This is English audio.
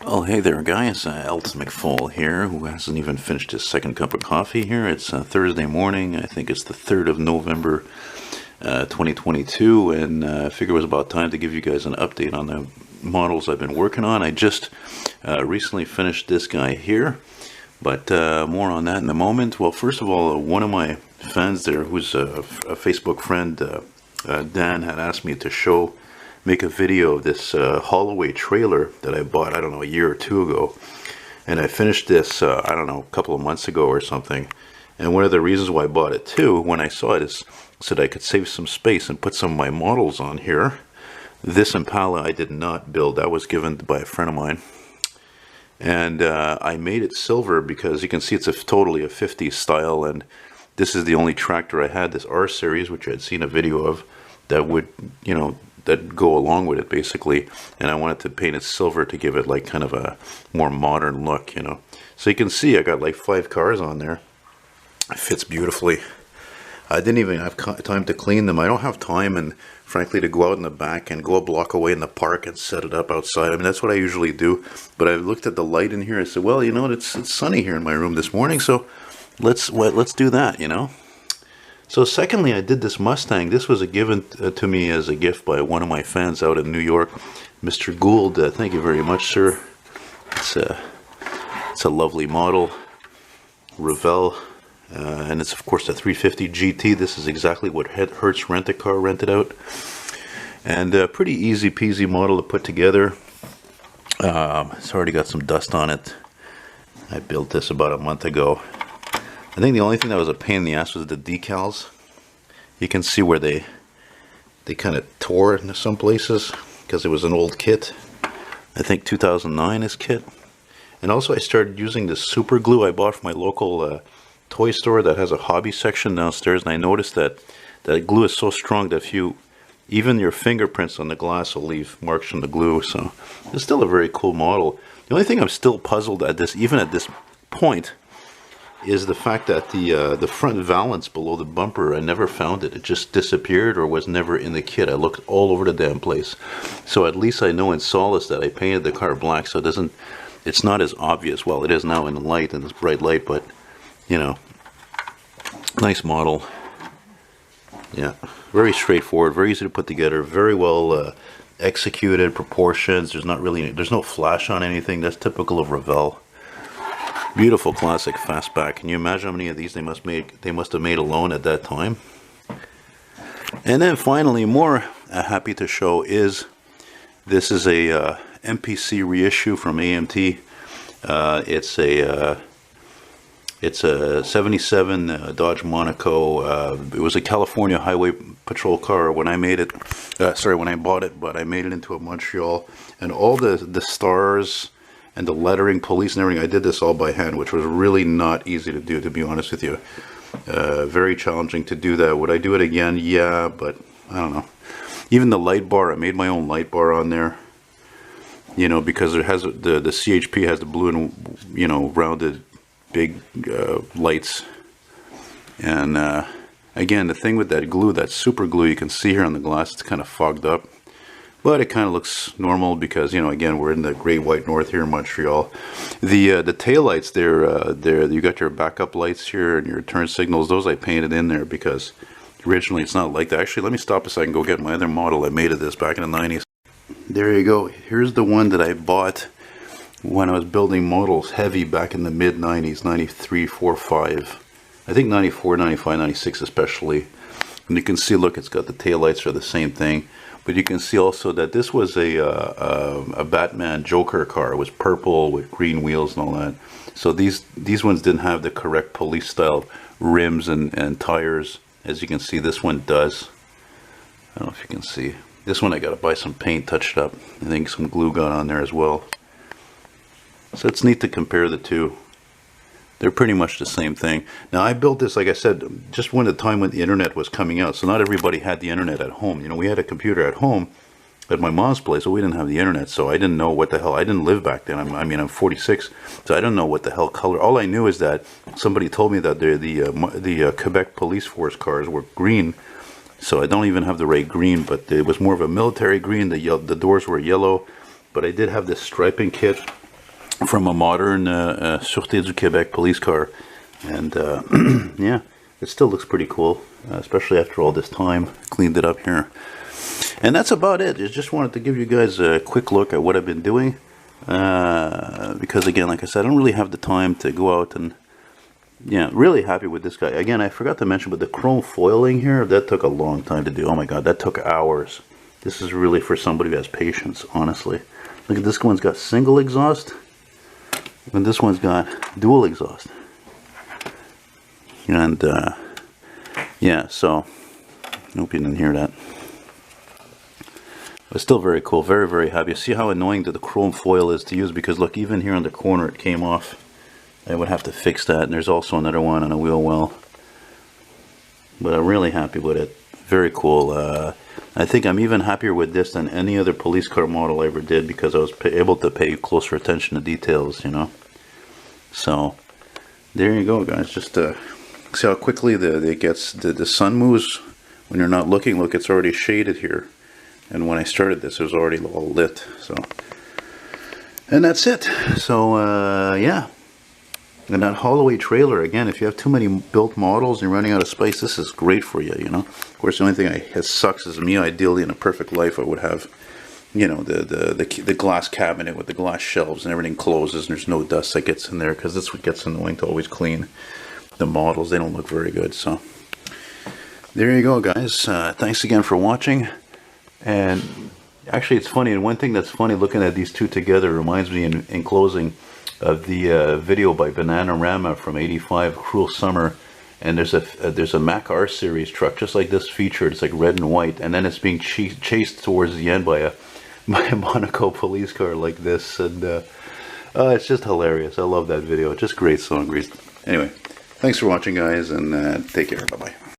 Oh, hey there, guys. Elton McFall here, who hasn't even finished his second cup of coffee here. It's Thursday morning. I think it's the 3rd of November, 2022, and I figured it was about time to give you guys an update on the models I've been working on. I just recently finished this guy here, but more on that in a moment. Well, first of all, one of my fans there, who's a Facebook friend, Dan, had asked me to make a video of this Holloway trailer that I bought, I don't know, a year or two ago. And I finished this, I don't know, a couple of months ago or something. And one of the reasons why I bought it too, when I saw it, is so that I could save some space and put some of my models on here. This Impala I did not build. That was given by a friend of mine. And I made it silver because you can see it's totally a 50s style. And this is the only tractor I had, this R series, which I had seen a video of, that would, that go along with it basically, and I wanted to paint it silver to give it like kind of a more modern look, So you can see I got like 5 cars on there. It fits beautifully. I didn't even have time to clean them. I don't have time, and frankly, to go out in the back and go a block away in the park and set it up outside. I mean, that's what I usually do. But I looked at the light in here. I said, well, it's sunny here in my room this morning, so let's do that. So secondly, I did this Mustang. This was given to me as a gift by one of my fans out in New York, Mr. Gould. Thank you very much, sir. It's a lovely model, Revell, and it's of course a 350 GT. This is exactly what Hertz Rent-A-Car rented out, and a pretty easy peasy model to put together. It's already got some dust on it. I built this about a month ago. I think the only thing that was a pain in the ass was the decals. You can see where they kind of tore into some places because it was an old kit. I think 2009 is kit. And also I started using this super glue I bought from my local toy store that has a hobby section downstairs, and I noticed that glue is so strong that even your fingerprints on the glass will leave marks from the glue. So it's still a very cool model. The only thing I'm still puzzled at this, even at this point, is the fact that the front valance below the bumper, I never found it. It just disappeared or was never in the kit. I looked all over the damn place. So at least I know in solace that I painted the car black, so it's not as obvious. Well, it is now in the light, in this bright light, but nice model. Yeah, very straightforward, very easy to put together, very well executed, proportions. There's no flash on anything. That's typical of Revell. Beautiful classic fastback. Can you imagine how many of these they must have made alone at that time? And then finally, more happy to show is this is a MPC reissue from AMT. It's a 77 Dodge Monaco. It was a California Highway Patrol car when I made it. When I bought it, but I made it into a Montreal, and all the stars and the lettering, police and everything, I did this all by hand, which was really not easy to do, to be honest with you. Very challenging to do that. Would I do it again? Yeah, but I don't know. Even the light bar, I made my own light bar on there. Because it has the CHP has the blue and rounded big lights. And again, the thing with that glue, that super glue, you can see here on the glass, it's kind of fogged up. But it kind of looks normal because, again, we're in the Great White North here in Montreal. The tail lights there, you got your backup lights here and your turn signals. Those I painted in there because originally it's not like that. Actually, let me stop a second, go get my other model. I made of this back in the 90s. There you go. Here's the one that I bought when I was building models heavy back in the mid-90s, 93, 4, 5. I think 94, 95, 96 especially. And you can see, look, it's got the tail lights are the same thing. But you can see also that this was a Batman Joker car. It was purple with green wheels and all that. So these ones didn't have the correct police style rims and tires. As you can see, this one does. I don't know if you can see. This one I got to buy some paint, touched up. I think some glue got on there as well. So it's neat to compare the two. They're pretty much the same thing. Now I built this, like I said, just when the time when the internet was coming out. So not everybody had the internet at home. We had a computer at home at my mom's place, but we didn't have the internet. So I didn't know what the hell. I didn't live back then. I'm 46, so I don't know what the hell color. All I knew is that somebody told me that the Quebec police force cars were green. So I don't even have the right green, but it was more of a military green. The doors were yellow, but I did have this striping kit. from a modern Sûreté du Québec police car. And yeah, it still looks pretty cool, especially after all this time. Cleaned it up here. And that's about it. I just wanted to give you guys a quick look at what I've been doing. Because again, like I said, I don't really have the time to go out and, yeah, really happy with this guy. Again, I forgot to mention, but the chrome foiling here, that took a long time to do. Oh my god, that took hours. This is really for somebody who has patience, honestly. Look at this one's got single exhaust, and this one's got dual exhaust. And yeah, so I hope you didn't hear that. But still very cool, very, very happy. See how annoying that the chrome foil is to use, because look, even here on the corner it came off. I would have to fix that, and there's also another one on a wheel well. But I'm really happy with it. Very cool. I think I'm even happier with this than any other police car model I ever did, because I was able to pay closer attention to details, you know. So there you go, guys. Just see how quickly the sun moves when you're not looking. Look, it's already shaded here. And when I started this, it was already all lit. So, and that's it. So, yeah. And that Holloway trailer, again, if you have too many built models and you're running out of space, this is great for you, you know. Of course, the only thing that sucks is me, ideally, in a perfect life, I would have, you know, the glass cabinet with the glass shelves and everything closes and there's no dust that gets in there, because that's what gets annoying to always clean the models. They don't look very good. So, there you go, guys. Thanks again for watching. And actually, it's funny, and one thing that's funny looking at these two together reminds me in closing of the video by Bananarama from '85, Cruel Summer. And there's a Mac R series truck just like this featured. It's like red and white, and then it's being chased towards the end by a Monaco police car like this. And it's just hilarious. I love that video. Just great song. Anyway, thanks for watching, guys, and take care. Bye bye.